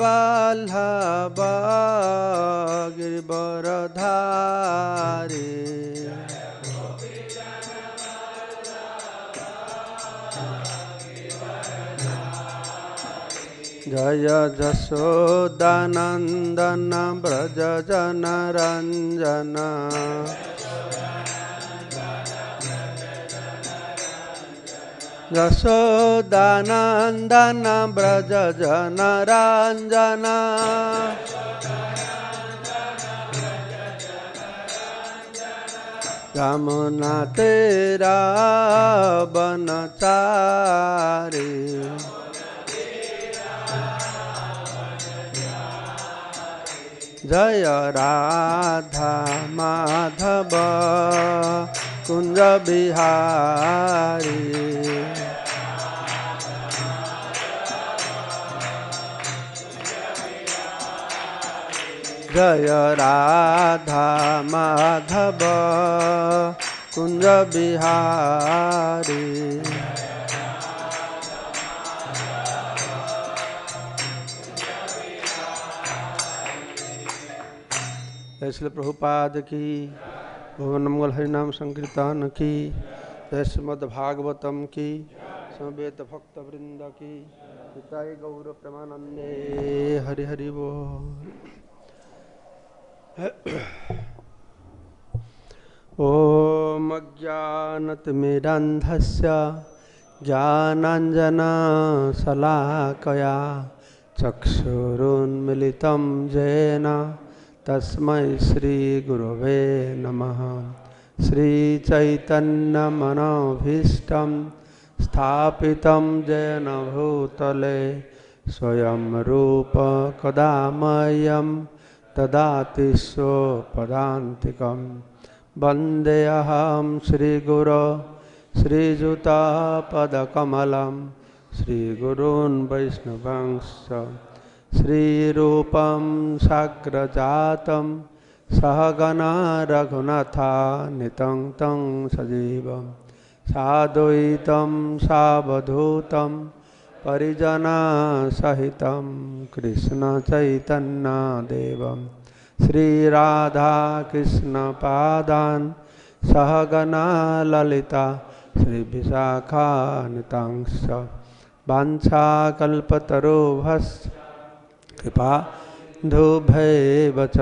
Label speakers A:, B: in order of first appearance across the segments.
A: वल्लभ गिरिवरधारी जय जशोदानंदन व्रज जनरंजन यशोदानंदन व्रज जनरंजन यमुना तेरा बनचारी जय राधा माधव कुंज बिहारी जय राधा माधव कुंज बिहारी जय श्री प्रभुपाद की भुवन मंगल हरिनाम संकीर्तन की जय श्रीमद् भागवतम की समवेत भक्त वृंद की हिताय गौर प्रेमानंदे हरि हरि बोल। ओम अज्ञानतिमिरान्धस्य ज्ञानाञ्जनशलाकया चक्षुरुन्मिलितं येन तस्मै श्रीगुरवे नमः। श्रीचैतन्यमनोभीष्टं स्थापितं येन भूतले स्वयं रूप कदा मह्यं ददाति स्वपदान्तिकं। वन्देऽहं श्रीगुरो श्रीयुतापदकमलं श्रीगुरून् वैष्णवांश्च श्रीरूपं साग्रजातं सहगणा रघुनाथान्वितं तं सजीवं साद्वैतं सावधूतं परिजनसहितं कृष्णचैतन्यदेवं श्रीराधाकृष्णपादान् सहगणा ललिता श्रीविशाखान्वितांश्च वाञ्छाकल्पतरुभ्यश्च कृपासिन्धुभ्यैव च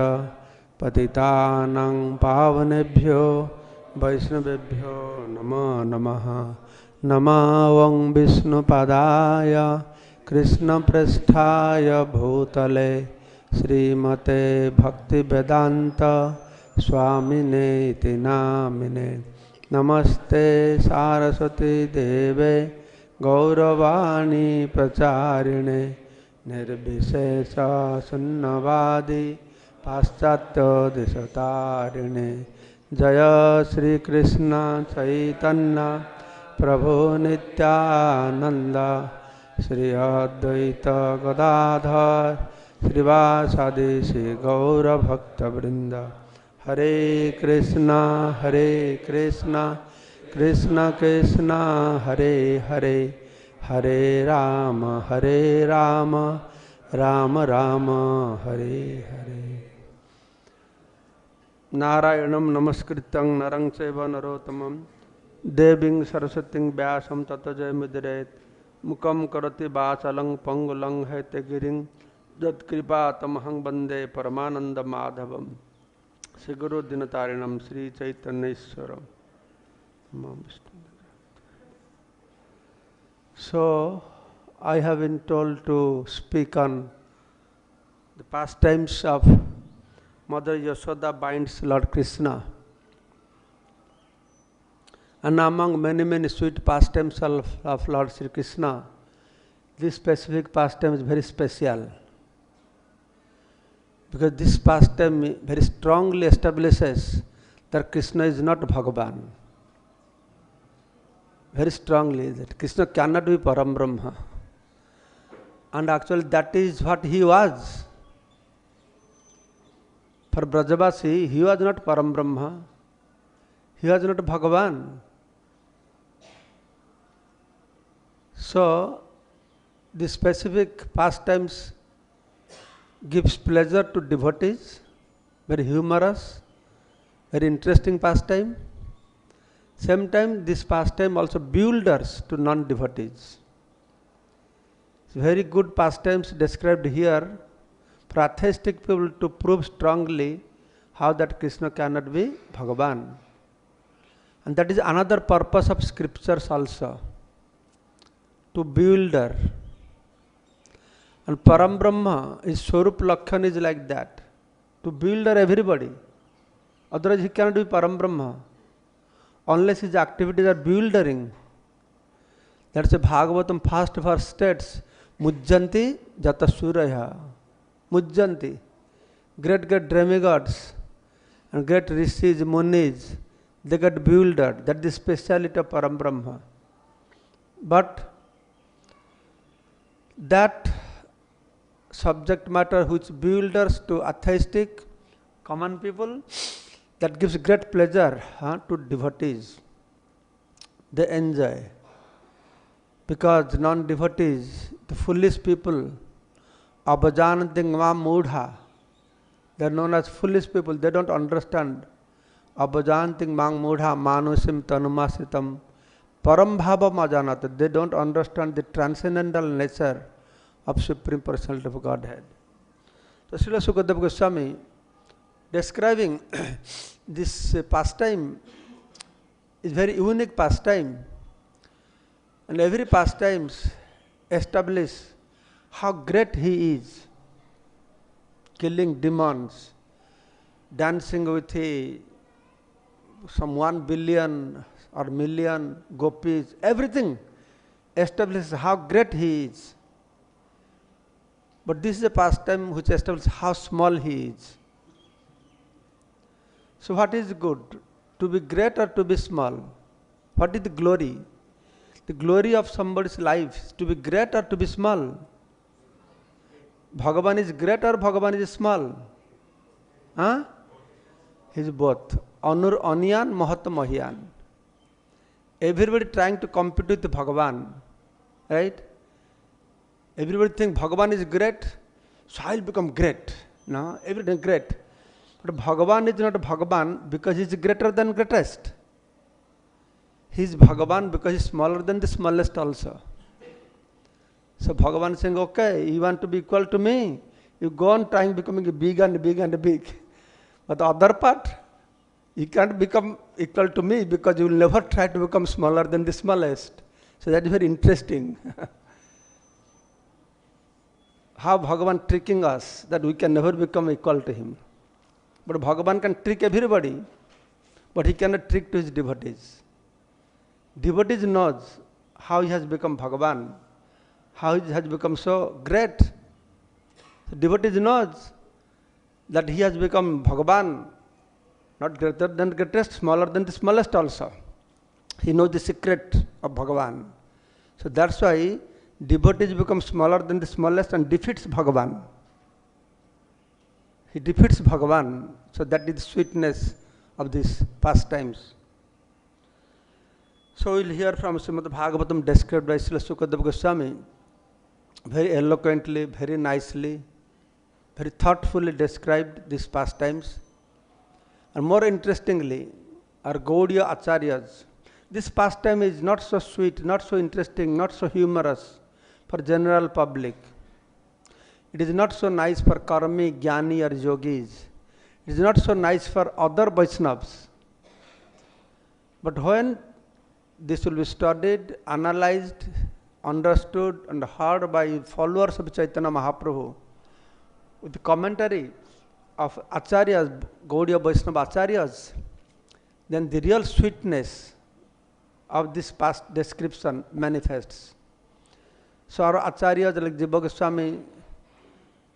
A: पतितानां पावनेभ्यो वैष्णवेभ्यो नमो नमः। नमो विष्णुपदाय कृष्णप्रेष्ठाय भूतले श्रीमते भक्तिवेदान्त स्वामिने इति नामिने। नमस्ते सारस्वती देवे गौरवाणी प्रचारिणे निर्विशेष शून्यवादी पाश्चात्यदेशतारिणे। जय श्री कृष्ण चैतन्य प्रभु नित्यानंद श्री अद्वैत गदाधर श्रीवासादि श्री गौरभक्तवृंद। हरे कृष्णा कृष्ण कृष्ण हरे हरे हरे राम राम राम हरे हरे। नारायणं नमस्कृतं नरं चैव नरोत्तमं देवीं सरस्वतीं व्यासं ततो जयमुदीरयेत्। मुखं करोति वाचालं पंगुलं हैतगिरिं यत्कृपातमहं वन्दे परमानन्दमाधवं। श्रीगुरु दिनतारिणं श्रीचैतन्येश्वरं। So, I have been told to speak on the pastimes of Mother Yashoda binds Lord Krishna. And among many sweet pastimes of Lord Sri Krishna, this specific pastime is very special. Because this pastime very strongly establishes that Krishna is not Bhagavan. Very strongly, that Krishna cannot be Param Brahma. And actually that is what he was. For Brajavasi, he was not Param Brahma. He was not Bhagavan. So, the specific pastimes gives pleasure to devotees, very humorous, very interesting pastime. Same time, this pastime also bewilders to non-devotees. Very good pastimes described here for atheistic people to prove strongly how that Krishna cannot be Bhagavan. And that is another purpose of scriptures also, to bewilder. And Param Brahma, his Swarup Lakshan is like that, to bewilder everybody. Otherwise he cannot be Param Brahma, unless his activities are bewildering. That's a Bhagavatam first verse states, Mujjanti Jata Suraya. Mujjanti, great demigods and great rishis, munis, they get bewildered. That is the speciality of Param Brahma. But that subject matter which bewilders to atheistic, common people, that gives great pleasure to devotees. They enjoy. Because non-devotees, the foolish people, Abhajananting ma mudha, they are known as foolish people, they don't understand. Abhajananting ma mudha manusim tanumasitam param bhava majanata, they don't understand the transcendental nature of Supreme Personality of Godhead. So Srila Sukadeva Goswami describing this pastime is very unique pastime, and every pastimes establish how great he is, killing demons, dancing with some 1 billion or million gopis, everything establishes how great he is. But this is a pastime which establishes how small he is. So what is good? To be great or to be small? What is the glory? The glory of somebody's life is to be great or to be small? Bhagavan is great or Bhagavan is small? He is both. Anur Anyan, Mahat Mahyan. Everybody trying to compete with Bhagavan, right? Everybody think Bhagavan is great, so I will become great. No, everything great. But Bhagavan is not Bhagavan because he is greater than greatest. He is Bhagavan because he is smaller than the smallest also. So Bhagavan is saying, okay, you want to be equal to me, you go on trying becoming big and big and big. But the other part, you can't become equal to me because you will never try to become smaller than the smallest. So that is very interesting. How Bhagavan tricking us that we can never become equal to him. But Bhagavan can trick everybody, but he cannot trick to his devotees. Devotees knows how he has become Bhagavan, how he has become so great. So devotees knows that he has become Bhagavan, not greater than the greatest, smaller than the smallest also. He knows the secret of Bhagavan. So that's why devotees become smaller than the smallest and defeats Bhagavan. He defeats Bhagavan. So that is the sweetness of these pastimes. So we'll hear from Srimad Bhagavatam described by Srila Sukadeva Goswami, very eloquently, very nicely, very thoughtfully described these pastimes. And more interestingly, our Gaudiya Acharyas, this pastime is not so sweet, not so interesting, not so humorous for general public. It is not so nice for karmi, jnani or yogis. It is not so nice for other Vaishnavas. But when this will be studied, analyzed, understood and heard by followers of Chaitanya Mahaprabhu, with the commentary of Acharyas, Gaudiya Vaishnava Acharyas, then the real sweetness of this past description manifests. So our Acharyas like Jiva Goswami,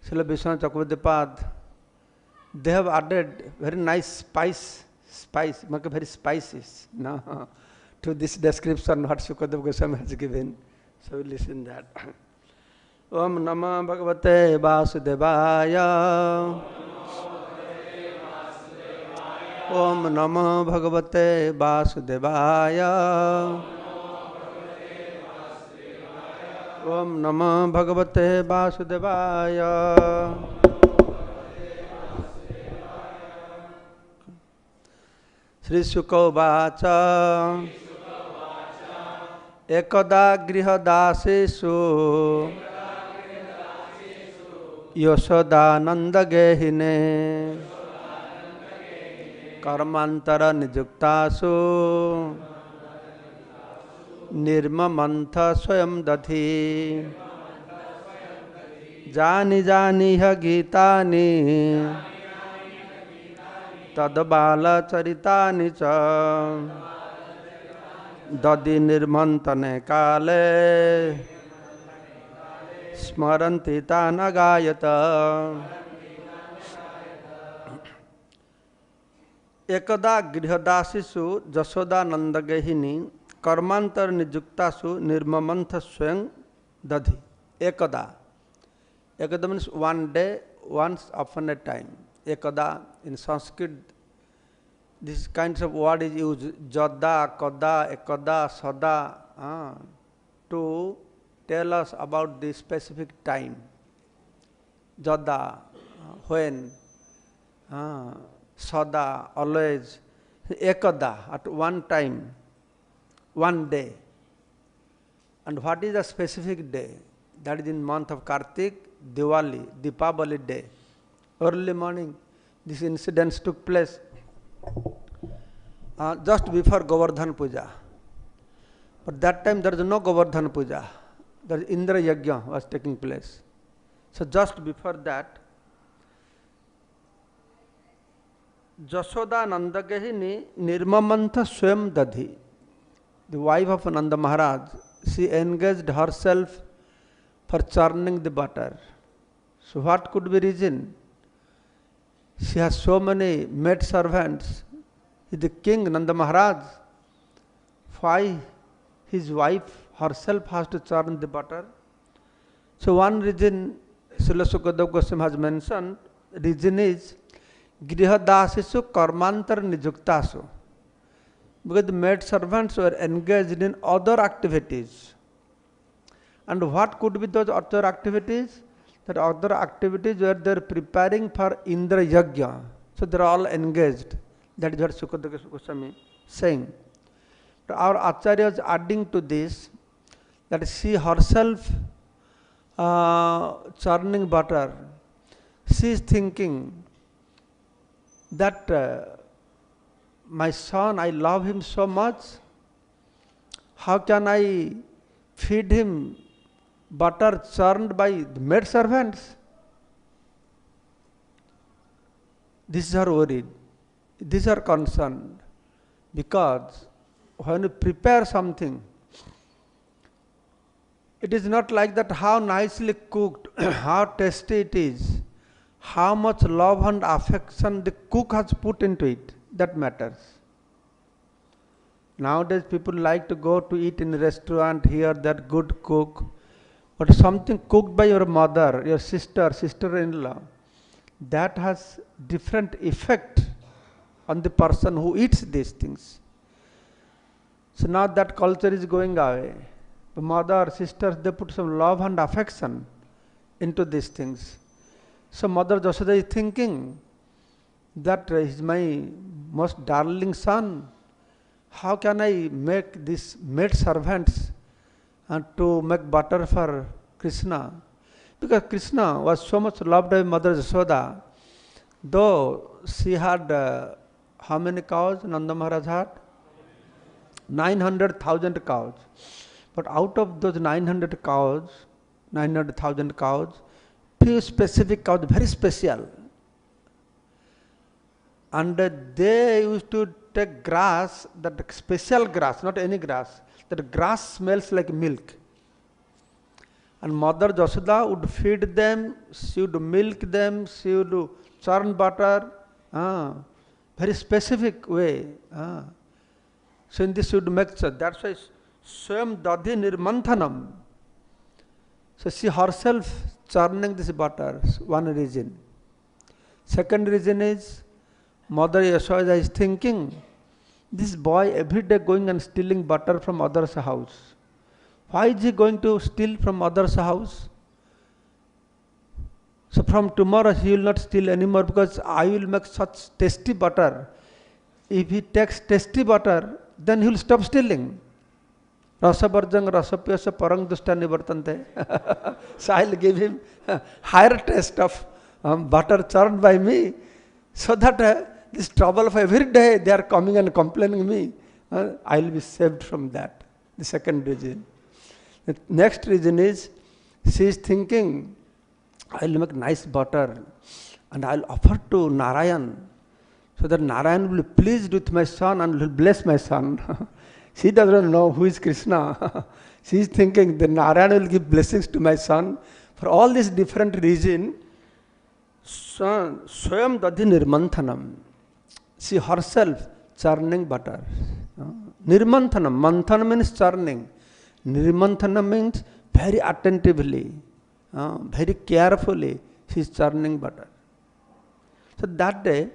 A: Srila Vishwanath Chakravartipad, they have added very nice spice, very spices to this description what Sukadeva Goswami has given. So we listen that. Om Namah Bhagavate Vasudevaya. Om Namah Bhagavate Vasudevaya. Om Namah Bhagavate Vasudevaya. Sri Sukavacha Ekada Grihadasesu Yashodananda Gehine Karmantara Nijuktasu Nirmamantha Swayam Dathi Jani Jani Gitani Tadbala Charitani Cha Dadi Nirmantane Kale Smaranti Tanagayata Ekada Grihadasisu Jasoda Nandagehini Karmantar Nijuktasu Nirmamantha Swayam Dadhi Ekada. Ekada means one day, once upon a time. Ekada in Sanskrit, this kinds of word is used, jada, kada, ekada, sada, to tell us about the specific time. Jada, when, sada, always, ekada, at one time, one day. And what is the specific day? That is in month of Kartik, Diwali, Deepavali day. Early morning, these incidents took place just before Govardhan Puja. But that time there is no Govardhan Puja. There is Indra Yajna was taking place. So just before that, Jashoda Nandagehini Nirmamantha Swayam Dadhi, the wife of Nanda Maharaj, she engaged herself for churning the butter. So what could be reason? She has so many maid servants. The king Nanda Maharaj, why his wife herself has to churn the butter? So one reason Srila Sukadeva Goswami has mentioned, reason is Grihadasisu Karmantar Nijuktasu. Because the maid servants were engaged in other activities. And what could be those other activities? That other activities where they are preparing for Indra Yajna. So they are all engaged. That is what Sukadeva Goswami saying. But our Acharya is adding to this that she herself churning butter. She is thinking that my son, I love him so much. How can I feed him butter churned by the maid servants? This is her worry. This is her concern. Because when you prepare something, it is not like that how nicely cooked, how tasty it is, how much love and affection the cook has put into it, that matters. Nowadays people like to go to eat in a restaurant, hear that good cook, but something cooked by your mother, your sister, sister-in-law, that has different effect on the person who eats these things. So now that culture is going away. The mother, sisters, they put some love and affection into these things. So Mother Jashoda is thinking that he is my most darling son. How can I make these maid servants to make butter for Krishna? Because Krishna was so much loved by Mother Jashoda, though she had how many cows Nanda Maharaj had? 900,000 cows. But out of those 900,000 cows, few specific cows, very special. And they used to take grass, that special grass, not any grass. That grass smells like milk. And Mother Jashoda would feed them, she would milk them, she would churn butter, very specific way. So in this she would make such. That's why Swayam Dadhi Nirmanthanam. So she herself churning this butter, one reason. Second reason is, Mother Yashoda is thinking, this boy every day going and stealing butter from others' house. Why is he going to steal from others' house? So from tomorrow he will not steal anymore, because I will make such tasty butter. If he takes tasty butter, then he will stop stealing. Rasabarjang rasapyasa parang dusta nivartante. So I will give him higher taste of butter churned by me, so that this trouble of every day they are coming and complaining me, I will be saved from that. The second reason. The next reason is, she is thinking, I will make nice butter and I will offer to Narayan, so that Narayan will be pleased with my son and will bless my son. She doesn't know who is Krishna. She is thinking that Narayan will give blessings to my son. For all these different reasons, Swayam Dadhi Nirmanthanam, she herself churning butter. Nirmanthanam, manthana means churning. Nirmanthanam means very attentively, very carefully she is churning butter. So that day,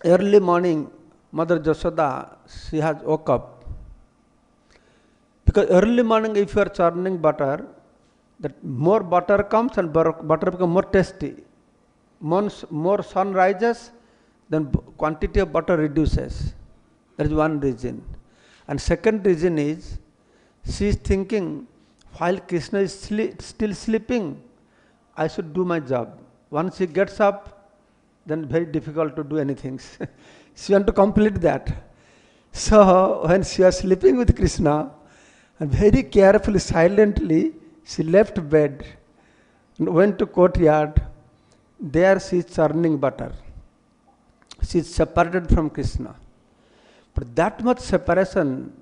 A: early morning, Mother Jasoda, she has woke up. Because early morning, if you are churning butter, that more butter comes and butter becomes more tasty. More sun rises, then quantity of butter reduces. That is one reason. And second reason is, she is thinking, while Krishna is still sleeping, I should do my job. Once he gets up, then very difficult to do anything. She wants to complete that. So when she was sleeping with Krishna, and very carefully, silently, she left bed and went to courtyard. There she is churning butter. She is separated from Krishna. But that much separation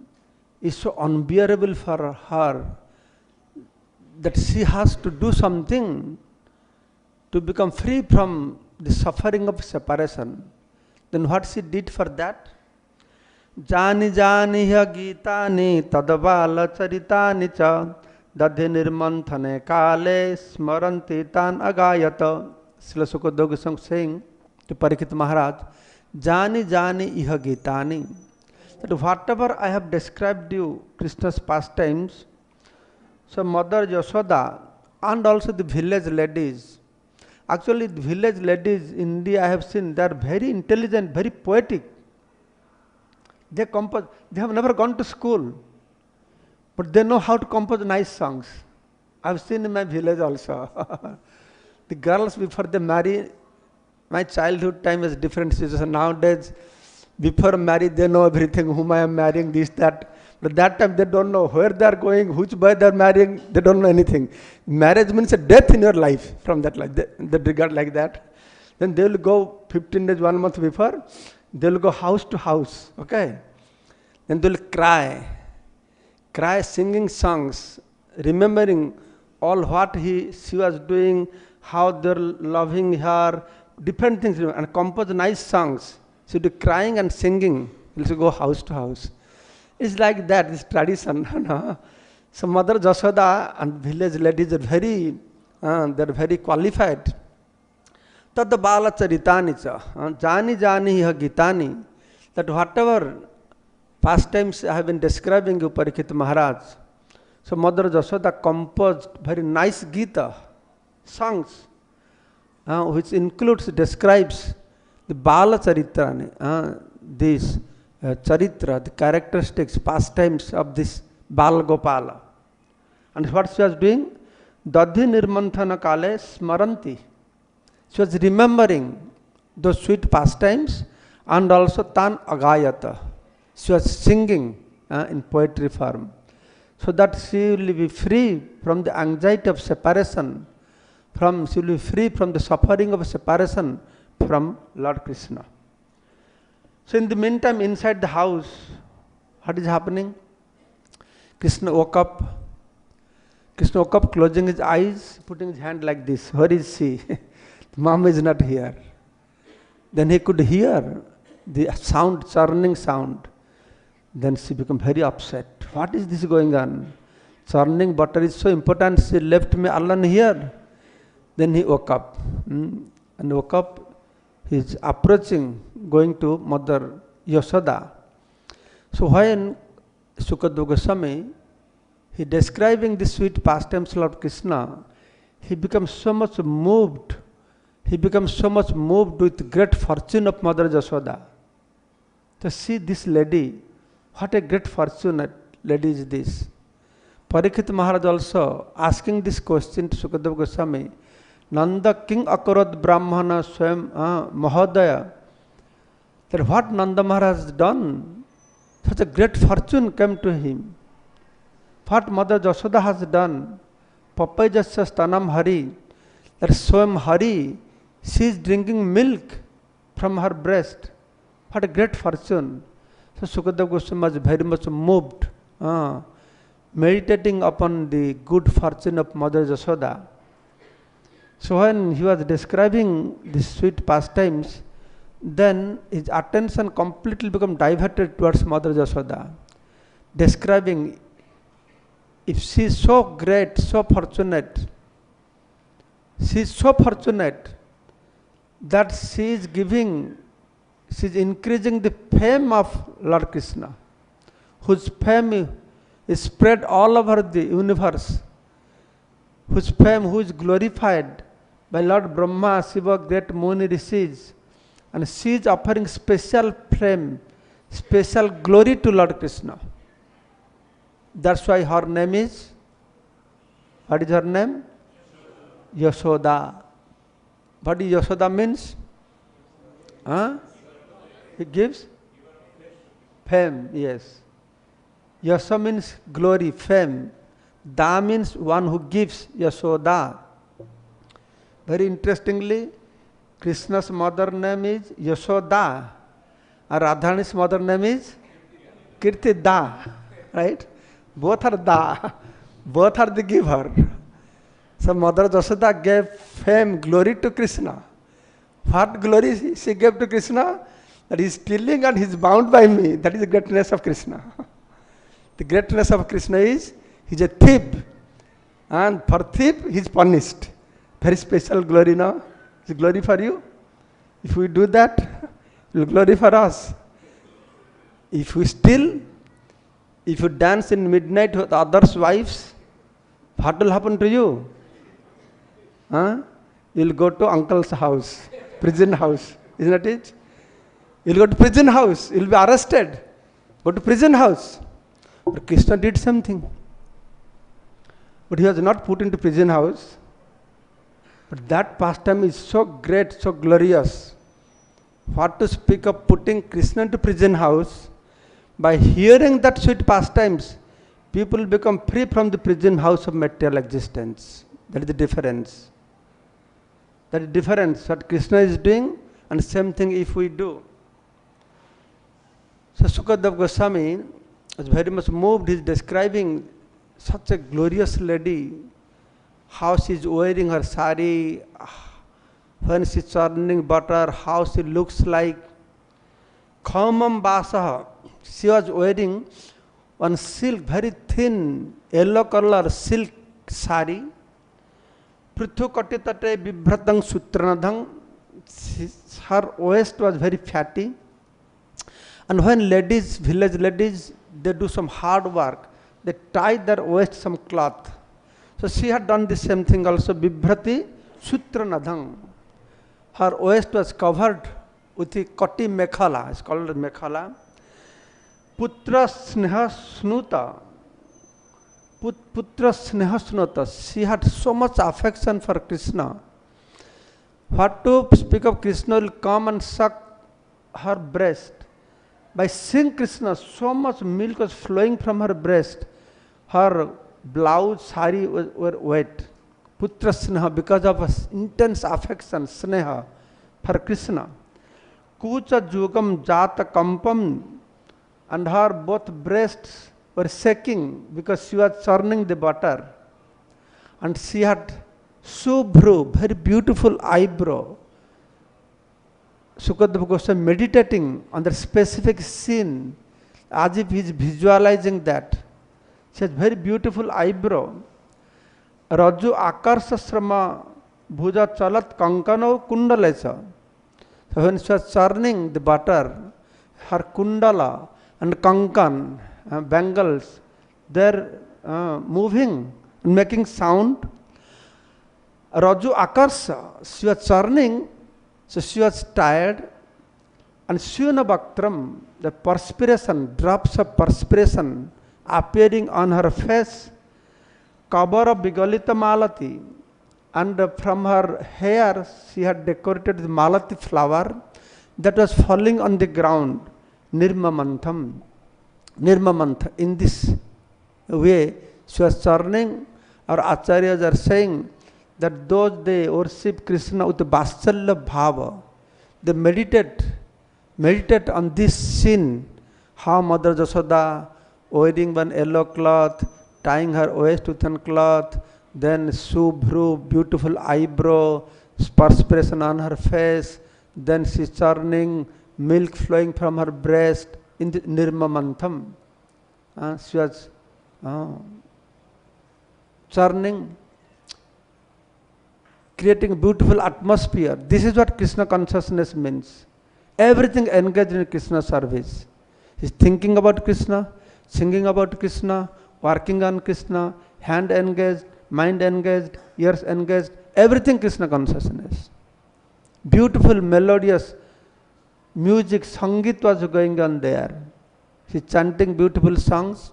A: is so unbearable for her that she has to do something to become free from the suffering of separation. Then what she did for that? Jani jani ha gitani tadabala charitani cha dadhi nirmanthane kale smaranti tan agayata. Srila Sukadeva Goswami saying to Parikshit Maharaj, Jani jani iha gitani. That whatever I have described you, Krishna's pastimes, so Mother Yashoda and also the village ladies, actually the village ladies in India I have seen, they are very intelligent, very poetic. They compose, they have never gone to school, but they know how to compose nice songs. I have seen in my village also. The girls before they marry, my childhood time was different situation. Nowadays, before marriage they know everything, whom I am marrying, this, that. But that time they don't know where they are going, which boy they are marrying, they don't know anything. Marriage means a death in your life from that life, that regard like that. Then they will go 15 days, 1 month before, they will go house to house, okay? Then they will cry, singing songs, remembering all what she was doing, how they are loving her, different things, and compose nice songs. She will be crying and singing, she will go house to house. It's like that, this tradition. So Mother Jasoda and village ladies are very qualified. Tada bala charitani cha, jani jani ha gitani. That whatever pastimes I have been describing you, Parikshit Maharaj. So Mother Jasoda composed very nice Gita, songs, which describes the bala charitrani, this charitra, the characteristics, pastimes of this Bal Gopala. And what she was doing? Dadhi nirmanthana kale smaranti. She was remembering those sweet pastimes and also tan agayata. She was singing in poetry form, so that she will be free from the anxiety of separation, she will be free from the suffering of separation from Lord Krishna. So in the meantime, inside the house, what is happening? Krishna woke up, closing his eyes, putting his hand like this. Where is she? Mom is not here. Then he could hear the sound, churning sound. Then she became very upset. What is this going on? Churning butter is so important. She left me alone here. Then he woke up. He is approaching, going to Mother Yashoda. So when Sukadeva Goswami, he describing the sweet pastimes of Lord Krishna, he becomes so much moved he becomes so much moved with great fortune of Mother Yashoda. To see this lady, what a great fortunate lady is this. Parikshit Maharaj also asking this question to Sukadeva Goswami, Nanda king akarad brahmana swam mahodaya, that what Nanda Maharaj has done, such a great fortune came to him. What Mother Yashoda has done, papayasya stanam hari, that swam hari, she is drinking milk from her breast. What a great fortune. So Sukadeva Goswami was very much moved, meditating upon the good fortune of Mother Yashoda. So when he was describing these sweet pastimes, then his attention completely became diverted towards Mother Yashoda, describing if she is so great, so fortunate, she is so fortunate that she is increasing the fame of Lord Krishna, whose fame is spread all over the universe, whose fame, who is glorified by Lord Brahma, Shiva, great Muni Rishis, and she is offering special fame, special glory to Lord Krishna. That's why her name is, what is her name? Yashoda. What is Yashoda means? He gives fame, yes. Yasha means glory, fame. Da means one who gives, Yashoda. Very interestingly, Krishna's mother name is Yashoda, and Radharani's mother name is Kirtida, right? Both are Da, both are the giver. So Mother Yashoda gave fame, glory to Krishna. What glory she gave to Krishna? That he is stealing and he is bound by me. That is the greatness of Krishna. The greatness of Krishna is, he is a thief. And for thief, he is punished. Very special glory now. It's glory for you. If we do that, it will glory for us. If we steal, if you dance in midnight with others' wives, what will happen to you? You will go to uncle's house, prison house, isn't it? You will go to prison house, you will be arrested. Go to prison house. But Krishna did something. But he was not put into prison house. But that pastime is so great, so glorious. What to speak of putting Krishna into prison house? By hearing that sweet pastimes, people become free from the prison house of material existence. That is the difference. That is the difference what Krishna is doing, and same thing if we do. So Sukadeva Goswami was very much moved. He is describing such a glorious lady, how she is wearing her sari, when she is churning butter, how she looks like. Khamam Basaha, she was wearing one silk, very thin, yellow color silk sari. Prithu Katitate Bibhratang Sutranadhang, her waist was very fatty. And when ladies, village ladies, they do some hard work, they tie their waist some cloth. So she had done the same thing also, Bibhrati Sutranadhang. Her waist was covered with the kati mekhala, it's called mekhala. Putra sneha snuta. Putra sneha snuta. She had so much affection for Krishna. What to speak of, Krishna will come and suck her breast. By seeing Krishna, so much milk was flowing from her breast. Her blouse, sari were wet. Putra sneha, because of intense affection, sneha, for Krishna. Kucha jugam jata kampam, and her both breasts were shaking because she was churning the butter. And she had subhru, very beautiful eyebrow. Sukadeva Goswami meditating on the specific scene, as if he is visualizing that. She has very beautiful eyebrow. Raju akarsha srama bhuja chalat kankano kundalecha. So when she was churning the butter, her kundala and kankan, bangles, they are moving and making sound. Raju Akarsha, she was churning, so she was tired, and Shuna Bhaktram, the perspiration, drops of perspiration appearing on her face, cover of Vigalita Malati, and from her hair she had decorated the Malati flower that was falling on the ground, Nirmamantham. Nirmamantha. In this way, she was churning. Our acharyas are saying that those they worship Krishna with Vatsala Bhava, they meditate on this scene, how Mother Jasoda wearing one yellow cloth, tying her waist with one cloth, then subhru, beautiful eyebrow, perspiration on her face, then she churning, milk flowing from her breast in the Nirmamantham. She was churning, creating a beautiful atmosphere. This is what Krishna consciousness means. Everything engaged in Krishna service. He's thinking about Krishna, singing about Krishna, working on Krishna, hand engaged, mind engaged, ears engaged, everything Krishna consciousness. Beautiful, melodious music, Sangeet was going on there. She's chanting beautiful songs.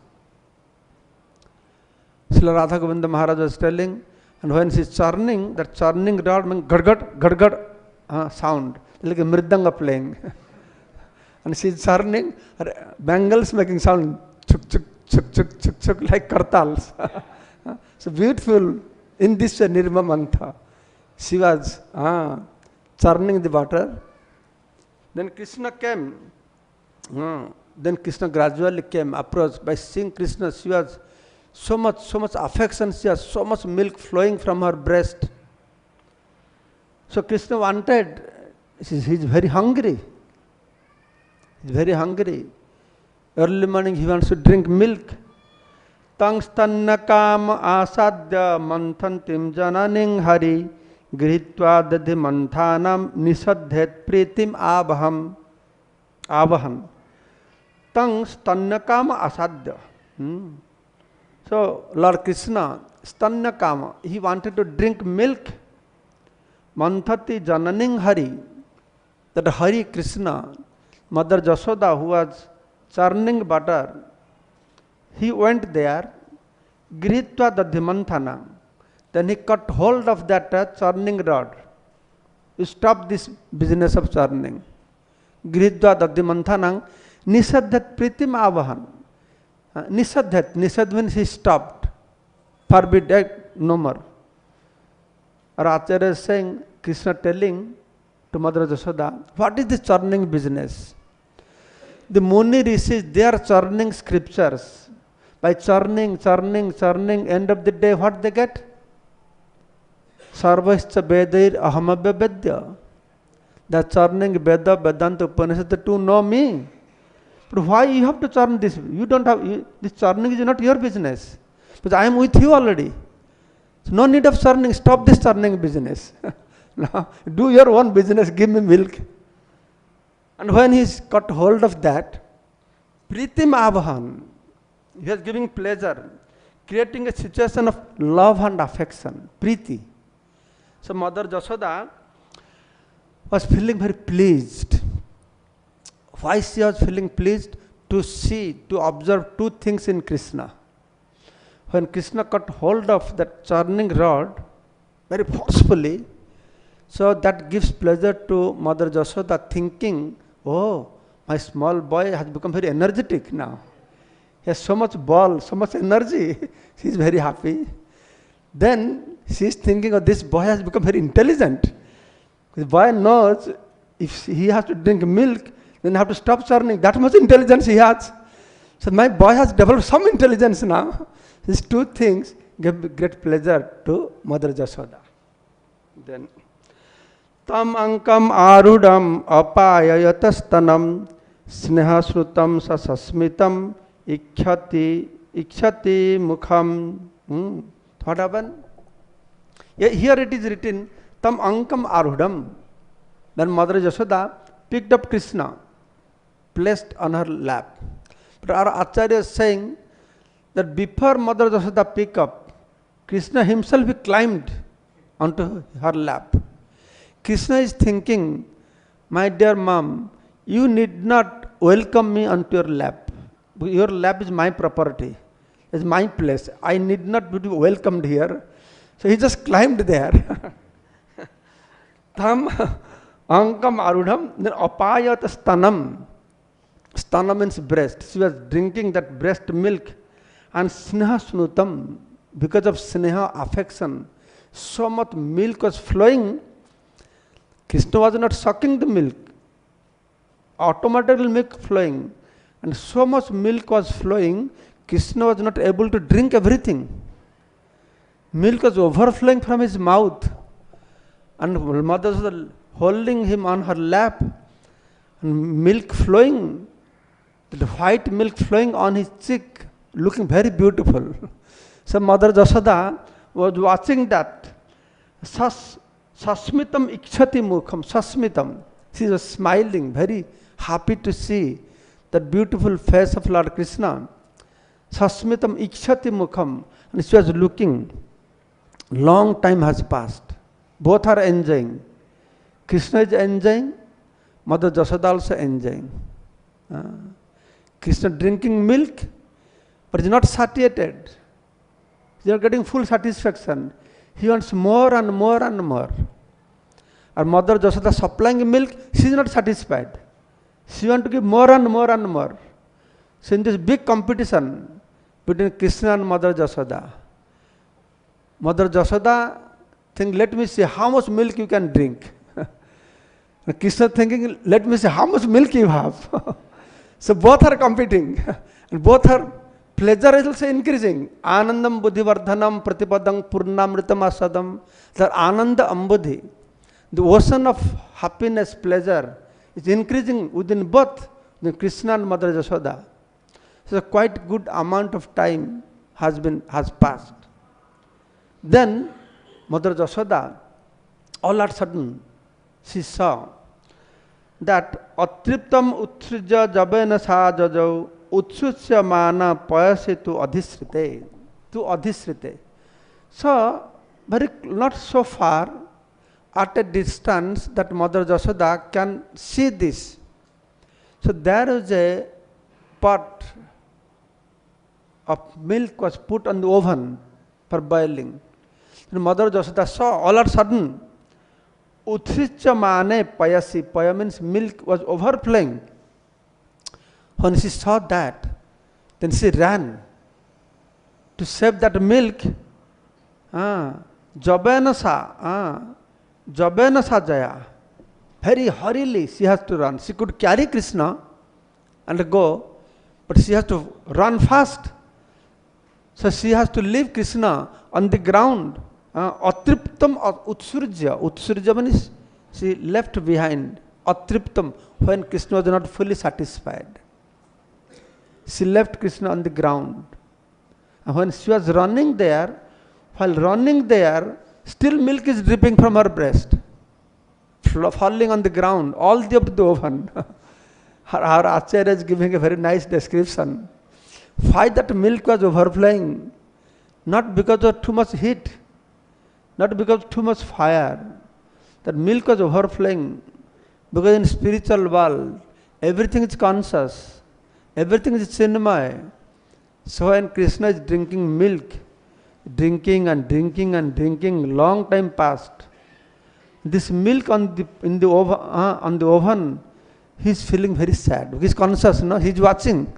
A: Srila Radha Govinda Maharaj was telling, and when she's churning, that churning rod means gad sound, like a mridanga playing. And she's churning, her bangles making sound, chuk chuk chuk chuk chuk chuk, like kartals. So beautiful. In this way, Nirmamantha, she was churning the water. Then Krishna came. Then Krishna gradually came, approached. By seeing Krishna, she was so much affection, she has so much milk flowing from her breast. So Krishna wanted, he's very hungry. He's very hungry. Early morning he wants to drink milk. Tang stannakam asadya manthantim jananing hari gritva dadhi manthanam nisadhet pritim avahan. Tang stannakam asadya. So Lord Krishna, stannakama, he wanted to drink milk. Manthati jananing hari. That Hari Krishna, Mother Jasoda, who was churning butter, he went there, gritva dadhimanthana. Then he cut hold of that churning rod. You stop this business of churning. Gritva dadhimanthana, nisadhat pritim avahan. Nisadhat, nisad means he stopped. Forbid, no more. Our Acharya is saying, Krishna telling to Mother Jasoda, what is this churning business? The Muni Rishis, they are churning scriptures. By churning, end of the day, what they get? Sarvascha Vedair Ahamabhya Vedya. They are churning Veda, Vedanta, Upanishad to know me. But why you have to churn this? You don't have, this churning is not your business. Because I am with you already. So no need of churning, stop this churning business. Now, do your own business, give me milk. And when he's got hold of that, Pritim Avahan, he was giving pleasure, creating a situation of love and affection, Priti. So Mother Jasoda was feeling very pleased. Why she was feeling pleased? To see, to observe two things in Krishna. When Krishna got hold of that churning rod very forcefully, so that gives pleasure to Mother Jasoda, thinking, oh, my small boy has become very energetic now. He has so much ball, so much energy. She is very happy. Then she is thinking, oh, this boy has become very intelligent. The boy knows if he has to drink milk, then have to stop churning. That much intelligence he has. So my boy has developed some intelligence now. These two things give great pleasure to Mother Jasoda. Then tam ankam arudam apayayatastanam snehasrutam sasasmitam ikhyati mukham. What happened? Here it is written, tam ankam arudam. Then Mother Jasoda picked up Krishna, placed on her lap. But our Acharya is saying that before Mother Jasoda picked up, Krishna himself he climbed onto her lap. Krishna is thinking, my dear mom, you need not welcome me onto your lap. Your lap is my property. It's my place. I need not be welcomed here. So he just climbed there. Tam ankam arudham, then apayat stanam. Stana means breast. She was drinking that breast milk. And sneha snutam, because of sneha, affection, so much milk was flowing. Krishna was not sucking the milk. Automatically milk flowing. And so much milk was flowing, Krishna was not able to drink everything. Milk was overflowing from his mouth. And mother was holding him on her lap. And milk flowing, the white milk flowing on his cheek, looking very beautiful. So Mother Jashoda was watching that. Sasmitam ikshati mukham, sasmitam. She was smiling, very happy to see that beautiful face of Lord Krishna. Sasmitam ikshati mukham. And she was looking. Long time has passed. Both are enjoying. Krishna is enjoying, Mother Jashoda also enjoying. Krishna drinking milk, but is not satiated. He is not getting full satisfaction. He wants more and more and more. Our Mother Jashoda supplying milk, she is not satisfied. She wants to give more and more and more. So in this big competition between Krishna and Mother Jashoda, Mother Jashoda think, let me see how much milk you can drink. And Krishna thinking, let me see how much milk you have. So both are competing. And both are, pleasure is also increasing. Anandam buddhivardhanam pratipadam purnamritam asadam. The ananda ambudhi, the ocean of happiness, pleasure is increasing within both the Krishna and Mother Jashoda. So quite good amount of time has passed. Then Mother Jashoda, all of a sudden, she saw that atriptam utsrija jabena sa jajau utsusya mana payase tu adhisrite. So, very not so far, at a distance that Mother Jashoda can see this. So there is a pot of milk was put on the oven for boiling. And Mother Jashoda saw all of a sudden, Uthricha mane payasi, paya means milk was overflowing. When she saw that, then she ran to save that milk. Jabena sa jaya. Very hurriedly she has to run. She could carry Krishna and go, but she has to run fast. So she has to leave Krishna on the ground. Atriptam utsurja. Utsurja means she left behind. Atriptam, when Krishna was not fully satisfied. She left Krishna on the ground. And when she was running there, while running there, still milk is dripping from her breast, falling on the ground, all the up to the oven. Our Acharya is giving a very nice description. Why that milk was overflowing? Not because of too much heat, not because of too much fire. That milk was overflowing because in spiritual world, everything is conscious, everything is chinmaya. So when Krishna is drinking milk, drinking and drinking and drinking, long time passed. This milk on the oven, he is feeling very sad. He is conscious, no? He is watching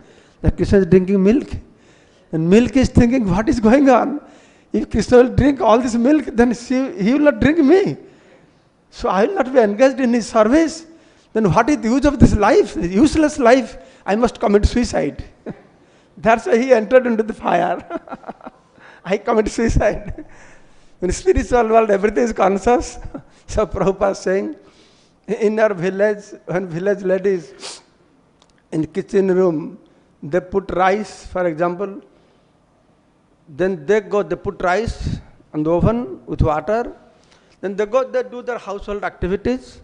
A: that Krishna is drinking milk. And milk is thinking, what is going on? If Krishna will drink all this milk, then he will not drink me. So I will not be engaged in his service. Then what is the use of this life? This useless life. I must commit suicide. That's why he entered into the fire. I commit suicide. In spiritual world, everything is conscious. So Prabhupada is saying, in our village, when village ladies in kitchen room, they put rice, for example, then they put rice on the oven with water, then they do their household activities,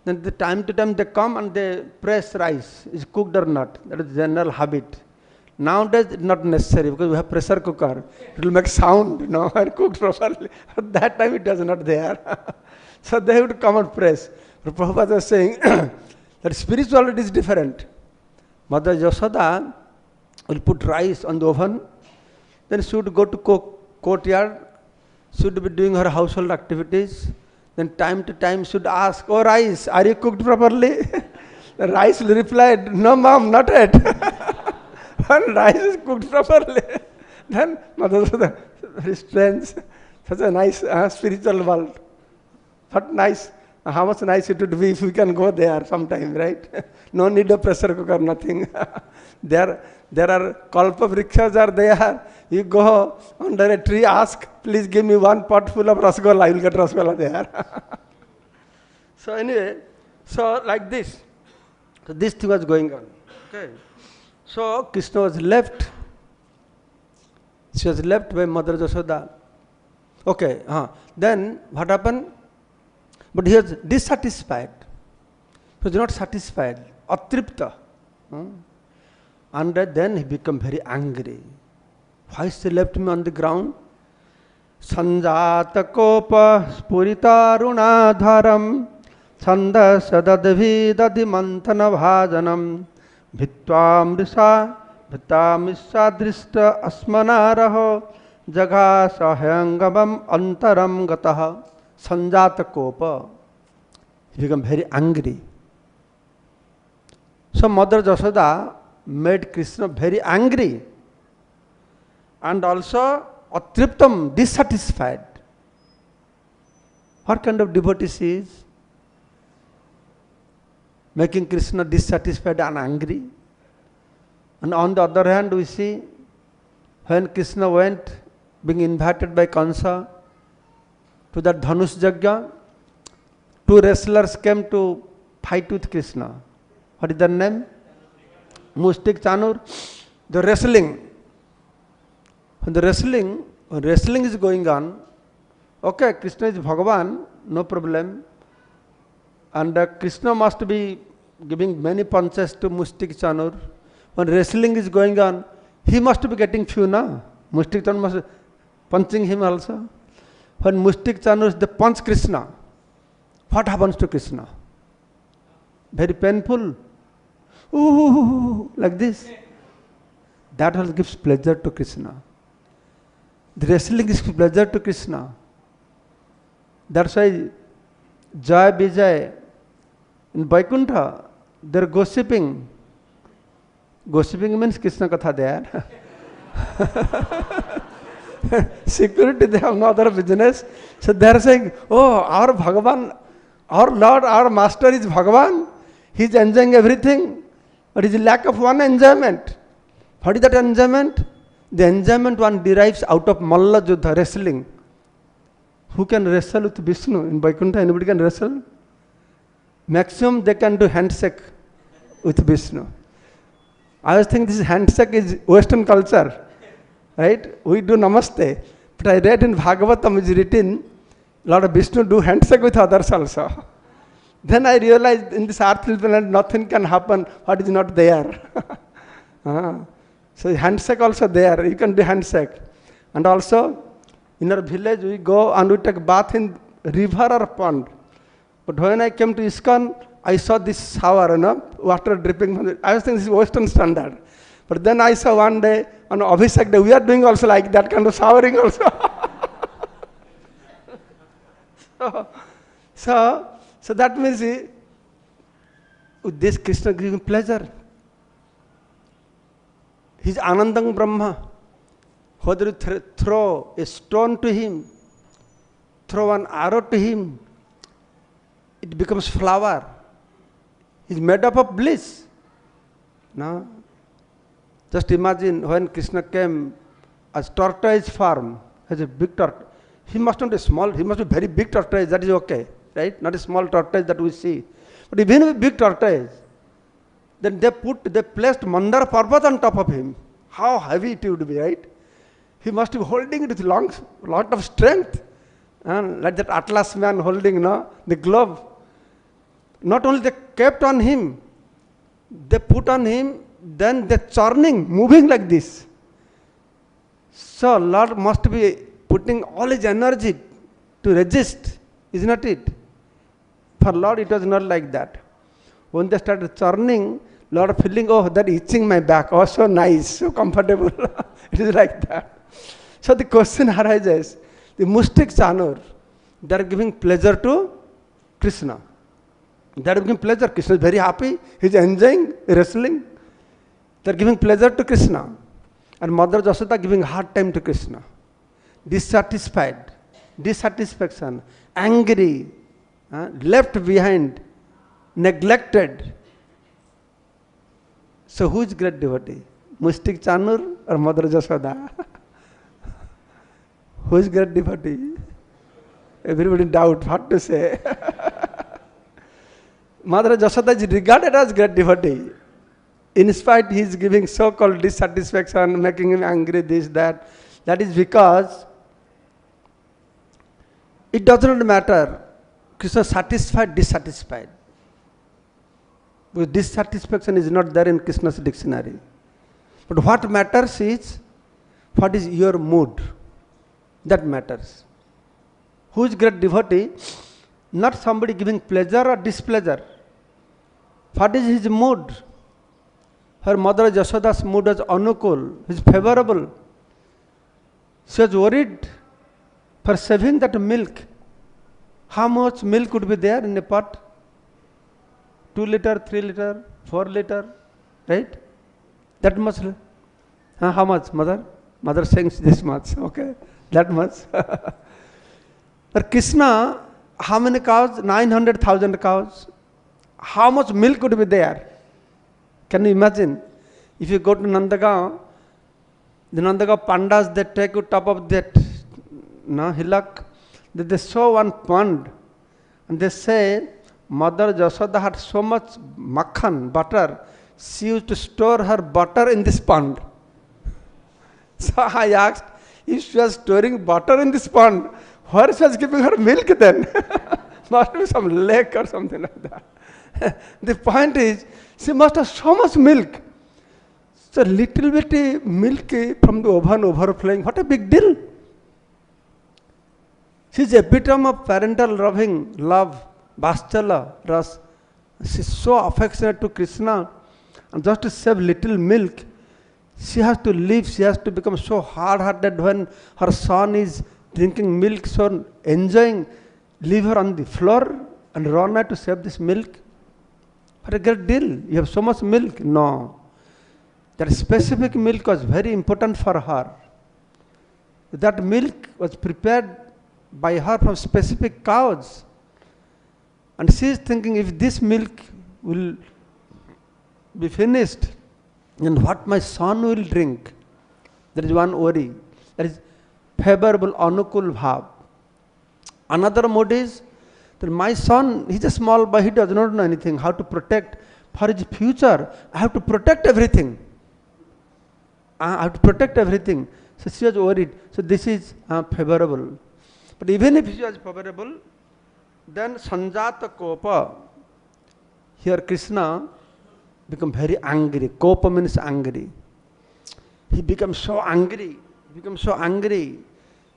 A: then the time to time they come and they press rice, is cooked or not. That is general habit. Nowadays, it's not necessary because we have pressure cooker. It will make sound, and cooked properly. At that time, it was not there. So they have to come and press. But Prabhupada was saying that spirituality is different. Mother Yashoda will put rice on the oven, then she would go to courtyard, she would be doing her household activities, then time to time she would ask, "Oh rice, are you cooked properly?" The rice will reply, "No mom, not yet." When rice is cooked properly, then Mother Yashoda, very strange, such a nice spiritual world. But nice, how much nice it would be if we can go there sometime, right? No need of pressure cooker, nothing. There are kalpa vrikshas are there. You go under a tree, ask, "Please give me one pot full of rasgulla." I will get rasgulla there. So anyway, so like this. So this thing was going on. Okay. So Krishna was left. She was left by Mother Yashoda. Okay. Then what happened? But he was dissatisfied. He was not satisfied. Atripta. And then he became very angry. Why she left me on the ground? Sanjata kopa spuritarunadharam Sanda sadadvidadi mantana bhajanam Bhitva mrisa drishta asmanaraho Jagha sahyangabam antaram gataha. Sanjata kopa. He became very angry. So Mother Yashoda made Krishna very angry and also atriptam, dissatisfied. What kind of devotee she is? Making Krishna dissatisfied and angry. And on the other hand, we see when Krishna went, being invited by Kansa to that Dhanush Yajna, two wrestlers came to fight with Krishna. What is their name? Mustik Chanur. The wrestling. When the wrestling is going on, okay, Krishna is Bhagavan, no problem. And Krishna must be giving many punches to Mustik Chanur. When wrestling is going on, he must be getting few, na? Mustik Chanur must be punching him also. When Mustik Chanur, they punch Krishna, what happens to Krishna? Very painful. Ooh, like this. That also gives pleasure to Krishna. The wrestling gives pleasure to Krishna. That's why Jai Vijay in Vaikuntha, they're gossiping. Gossiping means Krishna Katha there. Security, they have no other business. So they are saying, "Oh, our Bhagavan, our Lord, our Master is Bhagavan. He is enjoying everything. But it is lack of one enjoyment." What is that enjoyment? The enjoyment one derives out of Malla Juddha, wrestling. Who can wrestle with Vishnu? In Vaikuntha, anybody can wrestle? Maximum they can do handshake with Vishnu. I was thinking this handshake is Western culture. Right? We do namaste. But I read in Bhagavatam is written, Lord Vishnu do handshake with others also. Then I realized in this earthly planet nothing can happen what is not there. So handshake also there. You can do handshake. And also in our village we go and we take bath in river or pond. But when I came to ISKCON, I saw this shower, water dripping from it. I was thinking this is Western standard. But then I saw one day on Abhishek day, we are doing also like that kind of showering also. So that means with this Krishna giving pleasure. He is Anandang Brahma. Whether you throw a stone to him, throw an arrow to him, it becomes flower. He is made up of bliss. No? Just imagine when Krishna came as tortoise form, as a big tortoise. He must not be small, he must be very big tortoise, that is okay, right? Not a small tortoise that we see. But even a big tortoise, then they placed Mandar Parvat on top of him. How heavy it would be, right? He must be holding it with lot of strength. And like that Atlas man holding the glove. Not only they kept on him, they put on him then they're churning, moving like this. So Lord must be putting all his energy to resist, is not it? For Lord it was not like that. When they started churning, Lord feeling, oh, that itching my back, oh, so nice, so comfortable. It is like that. So the question arises, the Mustik Chanur, they are giving pleasure to Krishna. They are giving pleasure. Krishna is very happy. He is enjoying wrestling. They are giving pleasure to Krishna. And Mother Jasoda giving hard time to Krishna. Dissatisfied, dissatisfaction, angry, left behind, neglected. So who is great devotee? Mustik Chanur or Mother Jasoda? Who is great devotee? Everybody doubt what to say. Mother Jasoda is regarded as great devotee. In spite he is giving so-called dissatisfaction, making him angry, this, that. That is because it does not matter. Krishna satisfied, dissatisfied. Because dissatisfaction is not there in Krishna's dictionary. But what matters is, what is your mood? That matters. Who is great devotee? Not somebody giving pleasure or displeasure. What is his mood? Her mother Jasoda's mood was anukul, is favorable. She was worried for saving that milk. How much milk would be there in a pot? 2 liter, 3 liter, 4 liter, right? That much. How much, mother? Mother saying this much, okay, that much. But Krishna, how many cows? 900,000 cows. How much milk would be there? Can you imagine? If you go to Nandagaon, the Nandagaon pandas, they take you top of that hillock, they show one pond, and they say, Mother Jasoda had so much makhan, butter, she used to store her butter in this pond. So I asked, if she was storing butter in this pond, where she was giving her milk then? Must be some lake or something like that. The point is, she must have so much milk. So little bit milk from the oven overflowing, what a big deal. She is epitome of parental loving, love, Vatsala, Ras. She is so affectionate to Krishna, and just to save little milk, she has to leave, she has to become so hard-hearted when her son is drinking milk, so enjoying, leave her on the floor and run out to save this milk. What a great deal. You have so much milk. No. That specific milk was very important for her. That milk was prepared by her from specific cows. And she is thinking, if this milk will be finished, then what my son will drink? There is one worry. That is favorable, anukul bhav. Another mood is that my son, he is a small boy, he does not know anything, how to protect. For his future, I have to protect everything. I have to protect everything. So she was worried. So this is favorable. But even if she was favorable, then Sanjata Kopa, here Krishna become very angry. Kopa means angry. He becomes so angry.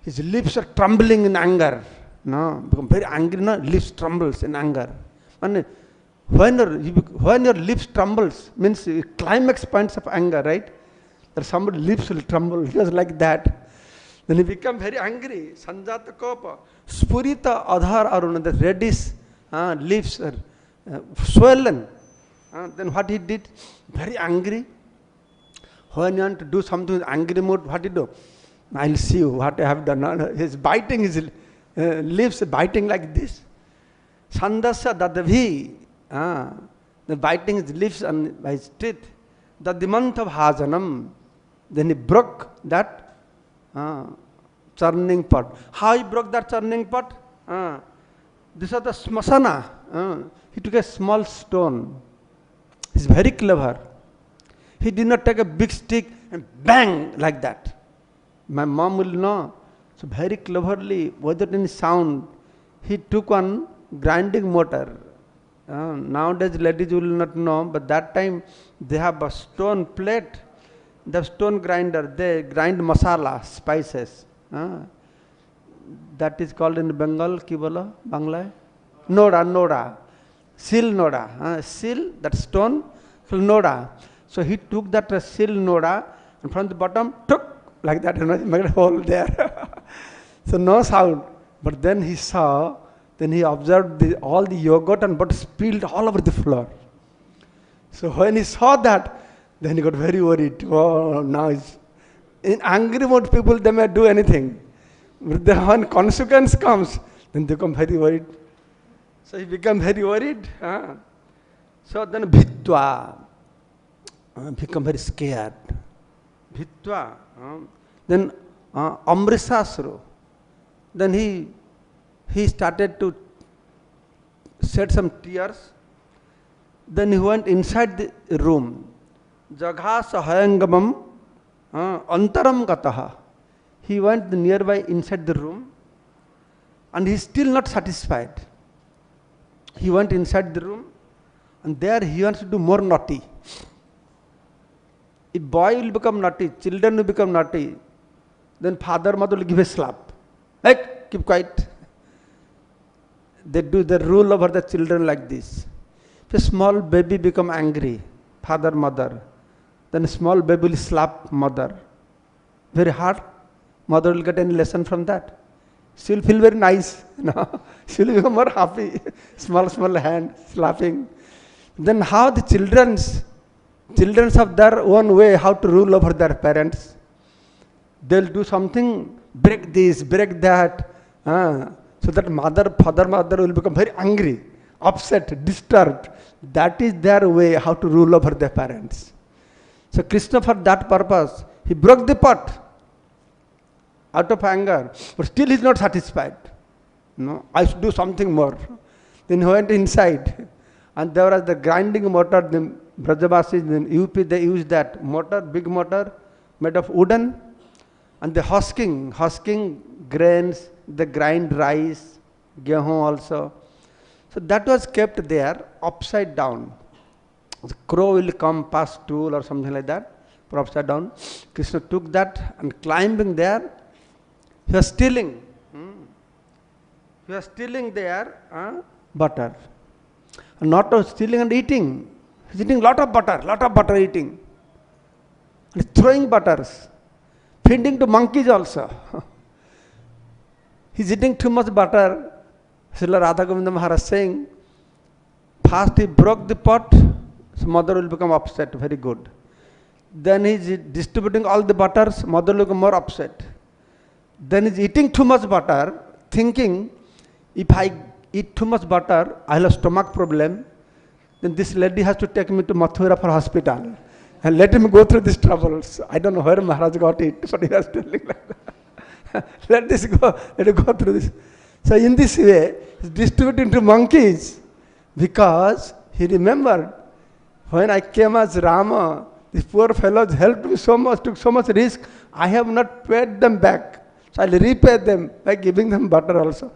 A: His lips are trembling in anger. No, become very angry. No, lips trembles in anger. And when your lips trembles, means climax points of anger, right? That somebody's lips will tremble. It was like that. Then he became very angry. Sanjata Kopa. Spurita Adhar Aruna, the reddish lips are swollen. Then what he did? Very angry. When you want to do something with angry mood, what he do? I'll see you what I have done. He's biting his lips, biting like this. Sandasya Dadabhi. The biting his lips and by his teeth. Dadimanta Bhajanam. Then he broke that churning pot. How he broke that churning pot? This was the smasana. He took a small stone. He's very clever. He did not take a big stick and bang like that. My mom will know. So very cleverly, without any sound, he took one grinding motor, Nowadays ladies will not know, but that time they have a stone plate, the stone grinder, they grind masala, spices. That is called in Bengal, ki bola, Bangla? Noda. Sil noda. Sil, that stone, noda. So he took that sil noda and from the bottom, took like that, made a hole there. So no sound. But then he saw, then he observed all the yogurt and butter spilled all over the floor. So when he saw that, then he got very worried. Oh, now it's in angry mood people, they may do anything. But then when consequence comes, then they become very worried. So he became very worried. So then bhitva, become very scared. Bhitva. Then amrisasru. Then he started to shed some tears. Then he went inside the room. Jagha sahayangamam antaram gataha. He went nearby inside the room and he is still not satisfied. He went inside the room and there he wants to do more naughty. If boy will become naughty, children will become naughty, then father, mother will give a slap. Like, keep quiet. They do the rule over the children like this. If a small baby become angry, father, mother, then a small baby will slap mother. Very hard. Mother will get any lesson from that. She will feel very nice. She will become more happy. Small hand slapping. Then how the children have their own way how to rule over their parents. They'll do something, break this, break that. So that father, mother will become very angry, upset, disturbed. That is their way how to rule over their parents. So Krishna, for that purpose, he broke the pot out of anger, but still he is not satisfied. No, I should do something more. Then he went inside, and there was the grinding motor. The Brajavasis in UP, they use that motor, big motor, made of wooden, and the husking grains, they grind rice, gehu also. So that was kept there upside down. The crow will come past stool or something like that, or upside down. Krishna took that and climbing there, he was stealing. He was stealing there butter. And not stealing and eating. He's eating lot of butter eating. He's throwing butters. Feeding to monkeys also. He's eating too much butter. Srila Radha Govinda Maharaj saying, first he broke the pot, so mother will become upset, very good. Then he's distributing all the butters, mother will become more upset. Then he's eating too much butter, thinking, if I eat too much butter, I'll have stomach problem. Then this lady has to take me to Mathura for hospital. And let him go through these troubles. I don't know where Maharaj got it, but he was telling like that. Let it go through this. So in this way, he's distributing to monkeys because he remembered, when I came as Rama, these poor fellows helped me so much, took so much risk, I have not paid them back. So I'll repay them by giving them butter also.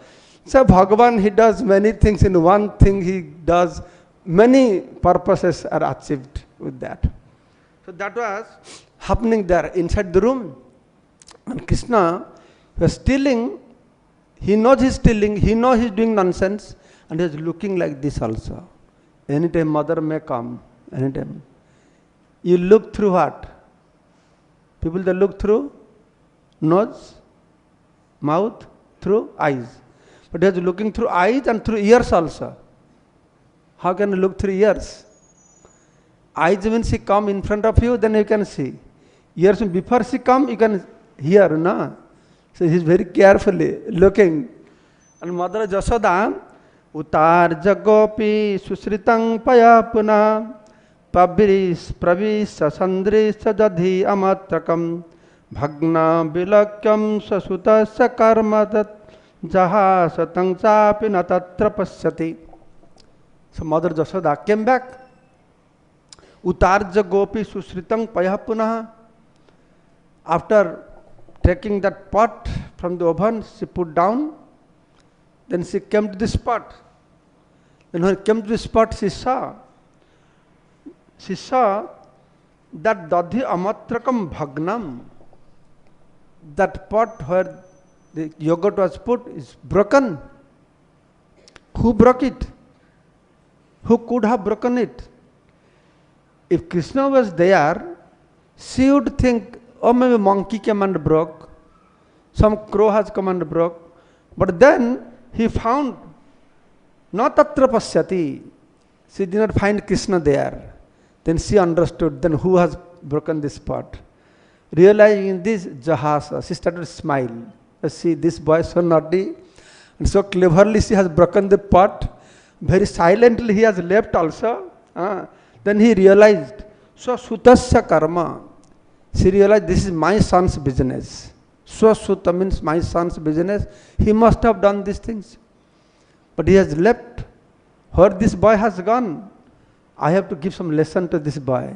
A: So Bhagavan, he does many things. In one thing he does, many purposes are achieved with that. So that was happening there inside the room. And Krishna was stealing. He knows he's stealing. He knows he's doing nonsense. And he's looking like this also. Anytime mother may come. Anytime. You look through what? People, they look through nose, mouth, through eyes. But he is looking through eyes and through ears also. How can you look through ears? Eyes means she come in front of you, then you can see. Ears, before she come, you can hear, no? So he is very carefully looking. And Mother Jasoda, Utar jagopi susritang payapuna pabris pravis sasandris sajadhi amatrakam bhagna bilakyam sasuta sakarmadat jaha satang chapi natatra pasyati. So Mother Jasoda came back. Utarja gopi susritang payapuna. After taking that pot from the oven, she put down. Then she came to this pot. And when he came to the spot, she saw that Dadhi Amatrakam Bhagnam, that pot where the yogurt was put is broken. Who broke it? Who could have broken it? If Krishna was there, she would think, oh, maybe monkey came and broke, some crow has come and broke. But then he found, na tatra pasyati. She did not find Krishna there. Then she understood, then who has broken this pot? Realizing this, Jahasa, she started to smile. See, this boy is so naughty, and so cleverly she has broken the pot. Very silently he has left also. Then he realized, Swasutasya karma. She realized this is my son's business. Swasuta means my son's business. He must have done these things. But he has left. Where this boy has gone, I have to give some lesson to this boy.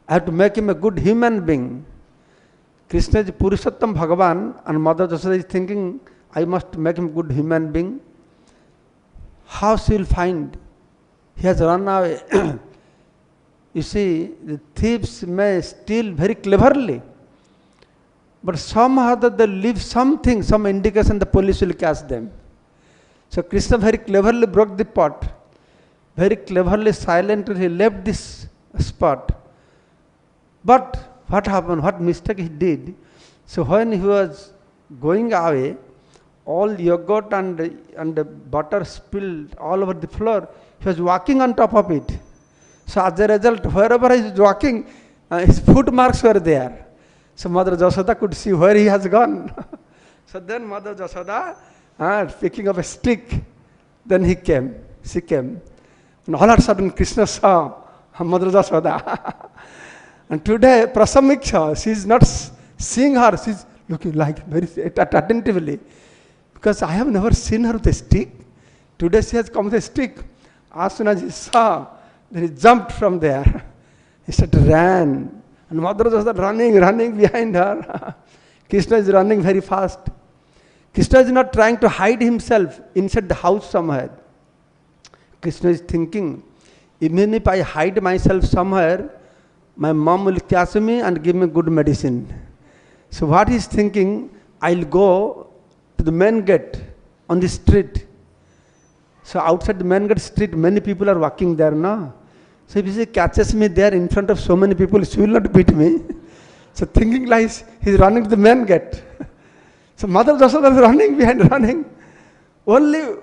A: I have to make him a good human being. Krishna is Purusottam Bhagavan, and Mother Jasoda is thinking, I must make him a good human being. How she will find? He has run away. You see, the thieves may steal very cleverly, but somehow they leave something, some indication, the police will catch them. So Krishna very cleverly broke the pot. Very cleverly, silently he left this spot. But what happened? What mistake he did? So when he was going away, all yogurt and butter spilled all over the floor. He was walking on top of it. So as a result, wherever he was walking, his footmarks were there. So Mother Jasoda could see where he has gone. So then Mother Jasoda, picking up a stick, then she came. And all of a sudden Krishna saw Mother Jasoda. And today Prasamiksha, she is not seeing her, she is looking like very attentively. Because I have never seen her with a stick. Today she has come with a stick. As soon as he saw, then he jumped from there. He ran. And Mother was running behind her. Krishna is running very fast. Krishna is not trying to hide himself inside the house somewhere. Krishna is thinking, even if I hide myself somewhere, my mom will catch me and give me good medicine. So what he is thinking, I'll go to the main gate on the street. So outside the main gate street, many people are walking there now. So if he catches me there in front of so many people, she will not beat me. So thinking like he's running to the main gate. So Mother Jasoda is running. Only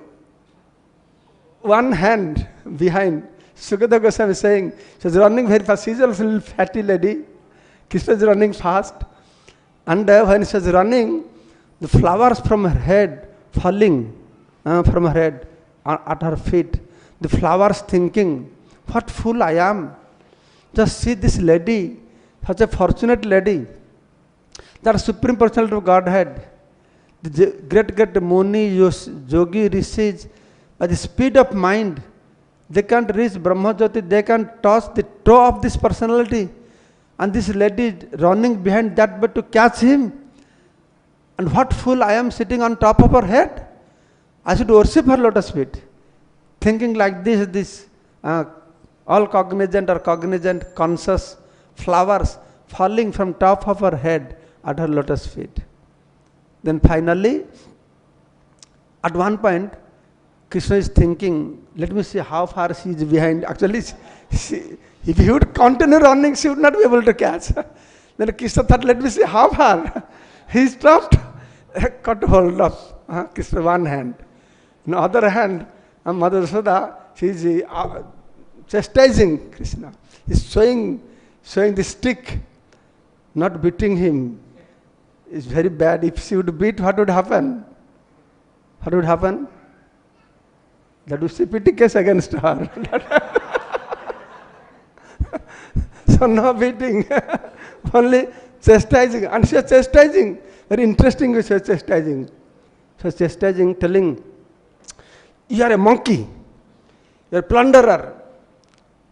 A: one hand behind. Sukadeva Goswami is saying, she's running very fast. She's also a little fatty lady. Krishna is running fast. And when she's running, the flowers from her head falling from her head at her feet. The flowers thinking, what fool I am. Just see this lady, such a fortunate lady. That Supreme Personality of Godhead, the great Muni, Yogi, Rishis, by the speed of mind, they can't reach Brahmajyoti, they can't touch the toe of this personality. And this lady running behind that way to catch him. And what fool I am sitting on top of her head. I should worship her lotus feet. Thinking like this all cognizant or cognizant conscious flowers falling from top of her head at her lotus feet. Then finally, at one point, Krishna is thinking, let me see how far she is behind. Actually, if he would continue running, she would not be able to catch. Then Krishna thought, let me see how far. He stopped, cut hold of Krishna one hand. On the other hand, Mother Jasoda, she is chastising Krishna. He's showing the stick, not beating him. It's very bad. If she would beat, what would happen? What would happen? That would be petty case against her. So no beating, only chastising. And she is chastising. Very interesting, she is chastising. So chastising, telling, you are a monkey, you are a plunderer.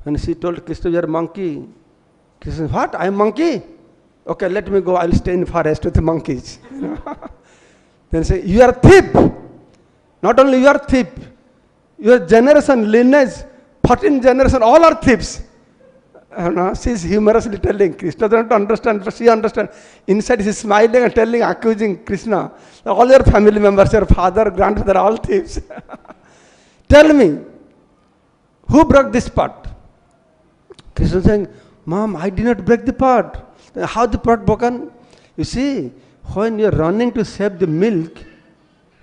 A: When she told Krishna, you are a monkey, Krishna said, what? I am monkey? Okay, let me go, I will stay in forest with the monkeys. Then say, you are a thief. Not only you are a thief, your generation, lineage, 14 generation, all are thieves. She is humorously telling. Krishna doesn't understand, but she understands. Inside she is smiling and telling, accusing Krishna. All your family members, your father, grandfather, all thieves. Tell me, who broke this pot? Krishna is saying, Mom, I did not break the pot. How the pot broken? You see, when you are running to save the milk,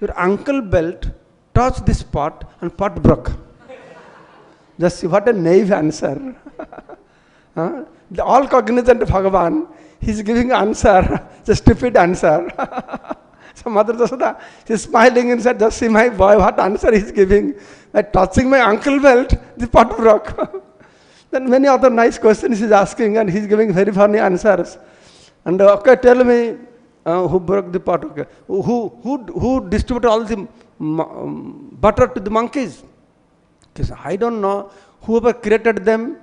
A: your ankle belt touched this pot and pot broke. Just see what a naive answer. All cognizant of Bhagavan, he is giving answer, it's a stupid answer. So Mother Jasoda, she is smiling and said, just see my boy, what answer he is giving. By touching my ankle belt, the pot broke. Then many other nice questions he is asking and he is giving very funny answers. And okay, tell me, who broke the pot? Okay. Who distributed all the butter to the monkeys? I don't know. Whoever created them,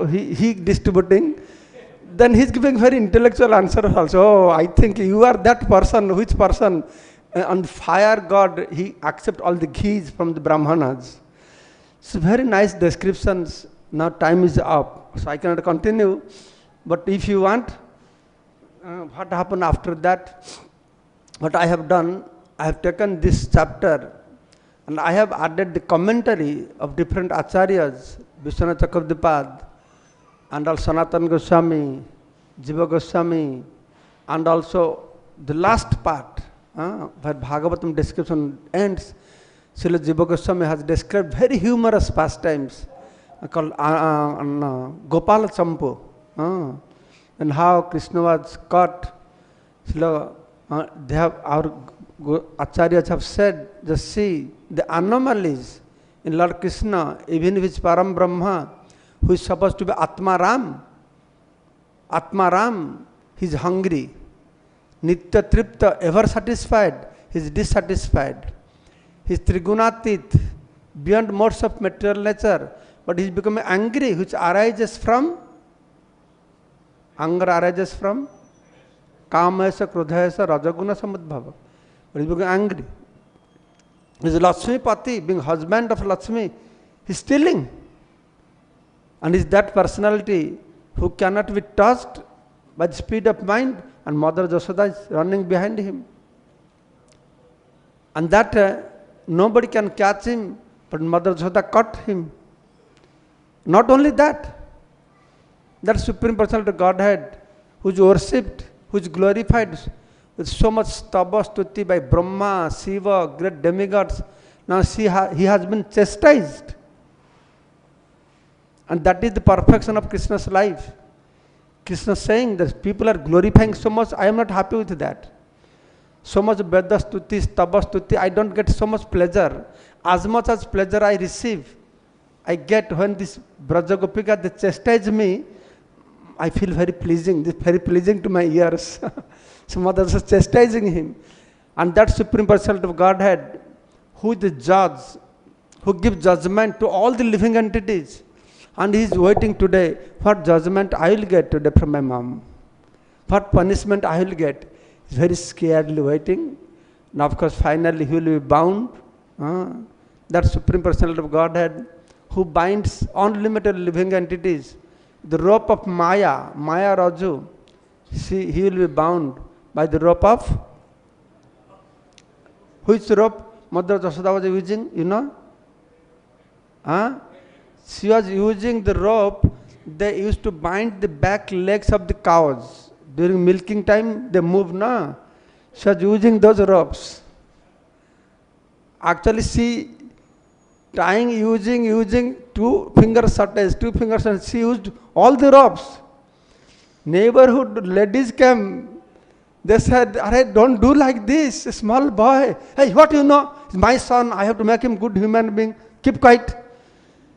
A: he distributing. Then he's giving very intellectual answers also. Oh, I think you are that person. Which person? On the fire god, he accepts all the ghees from the Brahmanas. So very nice descriptions. Now time is up, so I cannot continue. But if you want, what happened after that? What I have done, I have taken this chapter and I have added the commentary of different acharyas, Vishwanath Chakravartipad, and also Sanatana Goswami, Jiva Goswami, and also the last part, where Bhagavatam description ends. Srila Jiva Goswami has described very humorous pastimes called Gopala Champu, and how Krishna was caught. They have, our acharyas have said, just see the anomalies in Lord Krishna, even if it's Param Brahma, who is supposed to be Atmaram. Atmaram, he is hungry. Nitya Tripta, ever satisfied, he is dissatisfied. He is Trigunatit, beyond modes of material nature, but he is becoming angry, which arises from, anger arises from Kamesa, Krodhayasa, Rajaguna Samudbhava. But he is becoming angry. He is Lakshmi Pati, being husband of Lakshmi, he is stealing. And is that personality who cannot be touched by the speed of mind, and Mother Jasoda is running behind him. And that nobody can catch him, but Mother Jasoda caught him. Not only that, that Supreme Personality of Godhead, who is worshipped, who is glorified with so much stubba stuti by Brahma, Shiva, great demigods, now he has been chastised. And that is the perfection of Krishna's life. Krishna is saying that people are glorifying so much, I am not happy with that. So much Veda Stuti, Stava Stuti, I don't get so much pleasure. As much as pleasure I receive, I get when this Braja Gopika, they chastise me, I feel very pleasing. This is very pleasing to my ears. So Mother is chastising him. And that Supreme Personality of Godhead, who is the judge, who gives judgment to all the living entities. And he is waiting today, what judgment I will get today from my mom. What punishment I will get. He is very scaredly waiting. Now of course finally he will be bound. That Supreme Personality of Godhead, who binds unlimited living entities. The rope of Maya, Maya Raju, he will be bound by the rope of, which rope Mother Jasoda was using, you know? She was using the rope they used to bind the back legs of the cows. During milking time, they move, na? She was using those ropes. Actually, she tying, using 2 fingers shortage, 2 fingers, and she used all the ropes. Neighborhood ladies came. They said, don't do like this, a small boy. Hey, what you know? It's my son, I have to make him good human being. Keep quiet.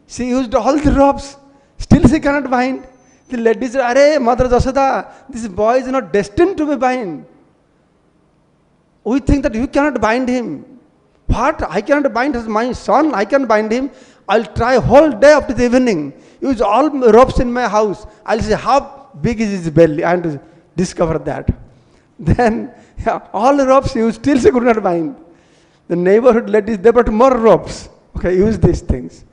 A: She used all the ropes. Still she cannot bind. The ladies said, Mother Jasoda, this boy is not destined to be bound. We think that you cannot bind him. What? I cannot bind my son, I can bind him. I'll try whole day up to the evening. Use all ropes in my house. I'll say how big is his belly and discover that. Then all ropes used, still she could not bind. The neighborhood ladies, they brought more ropes. Okay, use these things.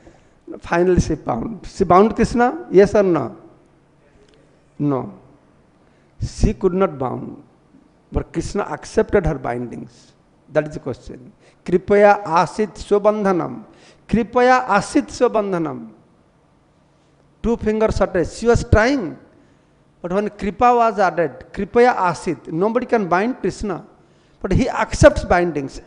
A: Finally she bound. She bound Krishna? Yes or no? No. She could not bound. But Krishna accepted her bindings. That is the question. Kripaya asit swabandhanam. Kripaya asit swabandhanam. 2 fingers attached. She was trying. But when Kripa was added, Kripaya asit. Nobody can bind Krishna. But he accepts bindings.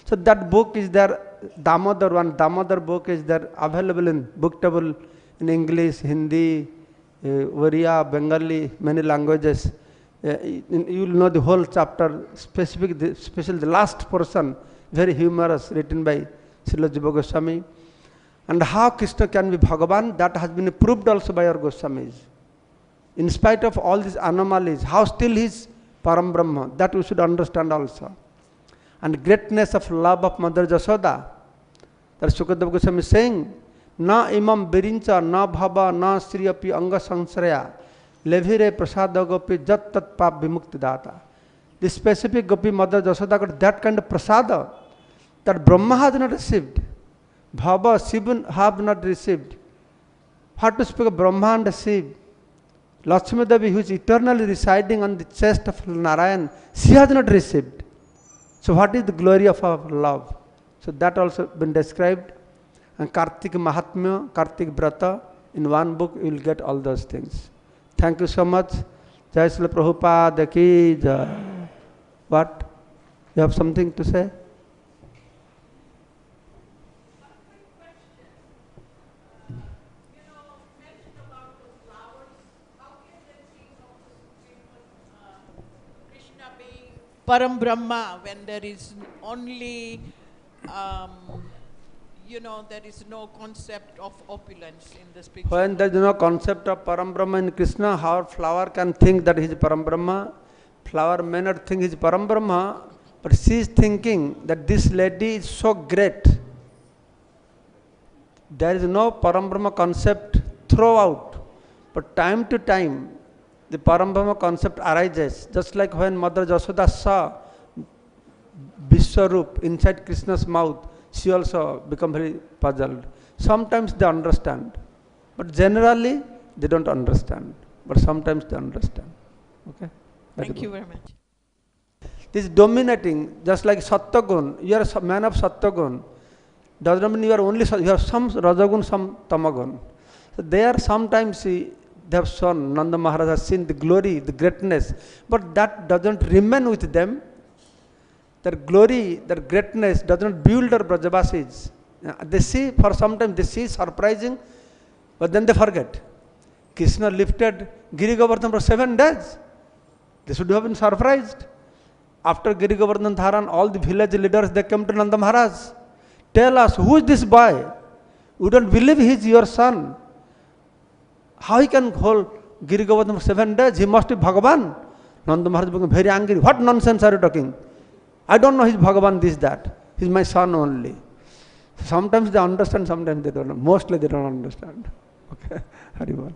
A: So that book is there. Damodar one. Damodar book is there, available in book table in English, Hindi, Oriya, Bengali, many languages. You will know the whole chapter, especially the last portion, very humorous, written by Srila Jiva Goswami. And how Krishna can be Bhagavan, that has been proved also by our Goswamis. In spite of all these anomalies, how still he is Param Brahma, that we should understand also. And greatness of love of Mother Jasoda, that Sukadeva Goswami is saying, Na imam birincha, na bhava, na sriyapi anga sansraya, levire prasada gopi jat tat pap vimukti data. The specific gopi Mother Jasoda got that kind of prasada that Brahma has not received. Bhava, Shiva have not received. What to speak of Brahma and Shiva? Lakshmi Devi, who is eternally residing on the chest of Narayan, she has not received. So what is the glory of our love? So that also been described. And Kartik Mahatmya, Kartik Brata, in one book you will get all those things. Thank you so much. Jai Srila Prabhupada ki jai. What? You have something to say?
B: Param Brahma, when there is only, there is no concept of opulence in the spiritual.
A: When there is no concept of Param Brahma in Krishna, how flower can think that he is Param Brahma? Flower may not think he is Param Brahma, but she is thinking that this lady is so great. There is no Param Brahma concept throughout, but time to time, the Param Brahma concept arises, just like when Mother Jasoda saw Vishwarup inside Krishna's mouth, she also become very puzzled. Sometimes they understand, but generally they don't understand. But sometimes they understand. Okay?
B: Thank you very much.
A: This dominating, just like Sattvagun, you are a man of Sattvagun. Does not mean you are only, you have some Rajagun, some Tamagun. So there sometimes they have shown, Nanda Maharaj has seen the glory, the greatness, but that doesn't remain with them. Their glory, their greatness doesn't build our Brajavasis. They see, for some time they see surprising, but then they forget. Krishna lifted Giri Govardhan for 7 days. They should have been surprised. After Giri Govardhan Dharan, all the village leaders, they came to Nanda Maharaj. Tell us, who is this boy? We don't believe he is your son. How he can hold Giri Govardhan for 7 days? He must be Bhagavan. Nanda Maharaj became very angry. What nonsense are you talking? I don't know he is Bhagavan, this, that. He is my son only. Sometimes they understand, sometimes they don't. Mostly they don't understand. Okay. Hari Bol.